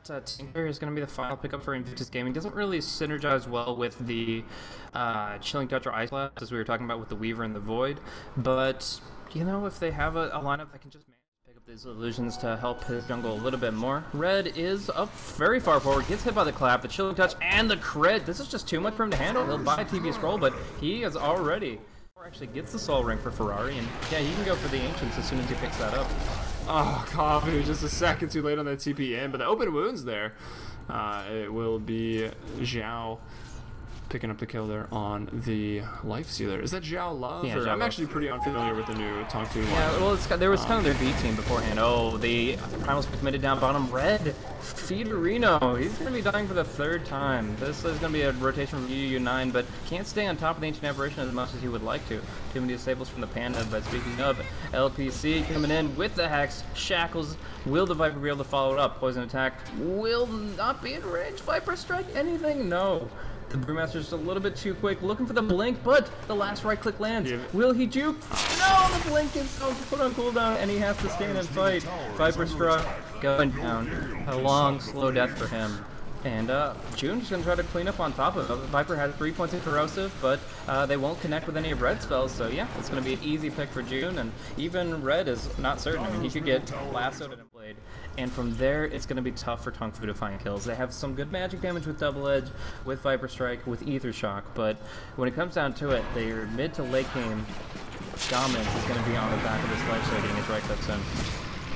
that Tinker is going to be the final pickup for Invictus Gaming. Doesn't really synergize well with the Chilling Touch or Ice Blast, as we were talking about with the Weaver and the Void. But, you know, if they have a lineup that can just pick up these illusions to help his jungle a little bit more. Red is up very far forward, gets hit by the clap, the Chilling Touch, and the crit. This is just too much for him to handle. He'll buy a TP scroll, but he is already... actually gets the soul ring for Ferrari, and yeah, he can go for the Ancients as soon as he picks that up. Oh, Kavu, just a second too late on that TP in, but the open wounds there. It will be Zhao picking up the kill there on the Life Stealer. Is that Zhao Love? Yeah, or, Zhao I'm Love. actually pretty unfamiliar with the new Tongfu one. Yeah, well, there was kind of their B team beforehand. Oh, the Primal's committed down bottom. Red, Feederino. He's going to be dying for the third time. This is going to be a rotation from UU9, but can't stay on top of the Ancient Aberration as much as he would like to. Too many disables from the Panda, but speaking of, LPC coming in with the Hex, Shackles. Will the Viper be able to follow it up? Poison attack will not be in range. Viper strike anything? No. The Brewmaster's a little bit too quick, looking for the blink, but the last right click lands. Yeah. Will he juke? No, the blink is put on cooldown, and he has to stand and fight. Viper struck, going down. A long, slow death for him. And June's going to try to clean up on top of it. Viper has 3 points of corrosive, but they won't connect with any of Red's spells, so yeah, it's going to be an easy pick for June, and even Red is not certain. I mean, he could get lassoed and played. And from there, it's going to be tough for Tongfu to find kills. They have some good magic damage with Double Edge, with Viper Strike, with Ether Shock, but when it comes down to it, their mid to late game dominance is going to be on the back of this Life Stealer getting his right clicks in.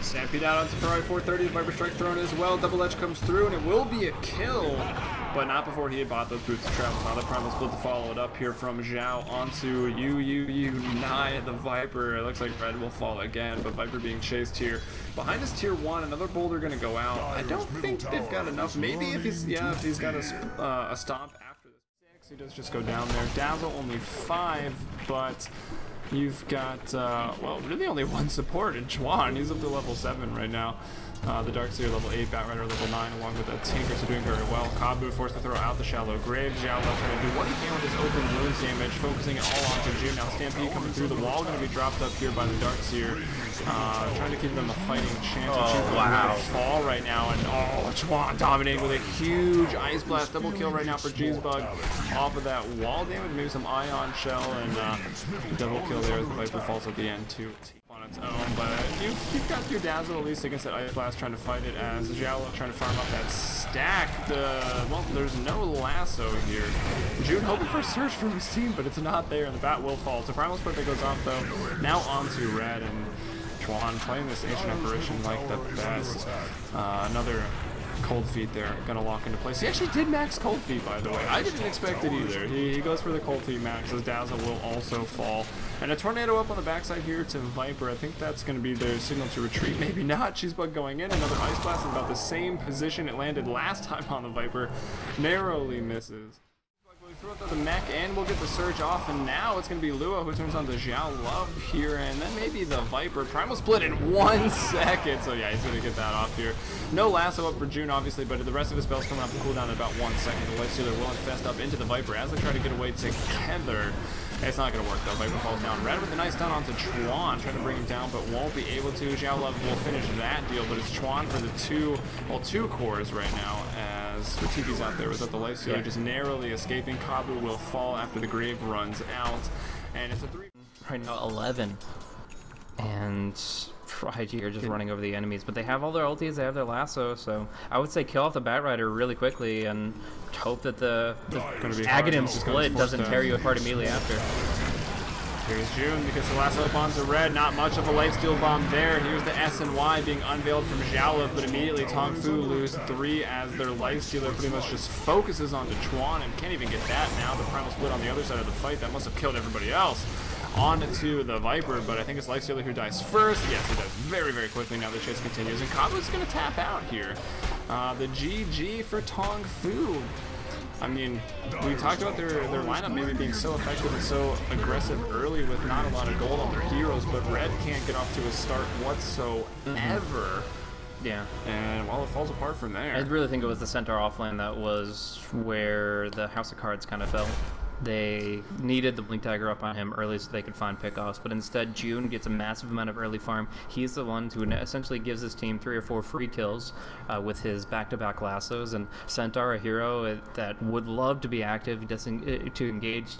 Stampede out onto Ferrari 430, Viper Strike thrown as well. Double Edge comes through, and it will be a kill, but not before he had bought those boots of travel. Now the Primal split to follow it up here from Zhao onto UU9, the Viper. It looks like Red will fall again, but Viper being chased here. Behind us tier 1, another boulder going to go out. I don't think they've got enough. Maybe if he's got a stomp after this 6, he does just go down there. Dazzle only 5, but... you've got, well, really only one support in Chuan. He's up to level 7 right now. The Darkseer level 8, Batrider level 9, along with that Tinker, so doing very well. Kabu forced to throw out the Shallow Grave. Zhao Love trying to do what he can with his open wounds damage, focusing it all onto June. Now Stampede coming through the wall, going to be dropped up here by the Darkseer. Trying to give them a fighting chance. Oh, wow. Fall right now, and oh, Chuan dominating with a huge Ice Blast. Double kill right now for Cheesebug off of that wall damage, maybe some Ion Shell, and double kill there as the Viper falls at the end too. On its own, but you've got your Dazzle at least against that Ice Blast trying to fight it as Zhao trying to farm up that stack. Well, there's no lasso here. June hoping for a surge from his team, but it's not there, and the bat will fall. So Primal Split that goes off though. Now onto Red, and Chuan playing this Ancient Apparition like the best. Another Cold Feet there, gonna lock into place. He actually did max Cold Feet, by the way. I didn't expect it either. He goes for the Cold Feet max, as Dazzle will also fall. And a Tornado up on the backside here to Viper. I think that's going to be their signal to retreat. Maybe not. Cheesebug going in. Another Ice Blast in about the same position it landed last time on the Viper. Narrowly misses. Throw it to the mech, and we'll get the surge off, and now it's going to be Lua who turns on the Zhao Love here, and then maybe the Viper. Primal Split in 1 second, so yeah, he's going to get that off here. No lasso up for June, obviously, but the rest of his spells coming off the cooldown in about 1 second. The Life Stealer will infest up into the Viper as they try to get away together. It's not going to work though. Viper falls down. Red with a nice stun onto Chuan, trying to bring him down, but won't be able to. Zhao Love will finish that deal, but it's Chuan for the two cores right now, as the TP's out there without the Life Stealer just narrowly escaping. Kabu will fall after the Grave runs out, and it's a 3. Right now, 11. And IG are just running over the enemies, but they have all their ultis, they have their lasso, so I would say kill off the Batrider really quickly and hope that the Aghanim split doesn't tear you apart immediately after. Here's June because the lasso up onto Red. Not much of a lifesteal bomb there. Here's the S and Y being unveiled from Zhao, but immediately Tongfu lose 3 as their lifestealer pretty much just focuses onto Chuan and can't even get that now. The Primal Split on the other side of the fight. That must have killed everybody else. On to the Viper, but I think it's Lifestealer who dies first. Yes, he does very, very quickly. Now the chase continues, and Kabu's going to tap out here. The GG for Tongfu. I mean, we talked about their lineup maybe being so effective and so aggressive early with not a lot of gold on their heroes, but Red can't get off to a start whatsoever. Yeah. And, well, it falls apart from there. I really think it was the Centaur offlane that was where the House of Cards kind of fell. They needed the Blink Dagger up on him early so they could find pickoffs, but instead June gets a massive amount of early farm. He's the one who essentially gives his team 3 or 4 free kills with his back-to-back lassos, and Centaur, a hero that would love to be active, to engage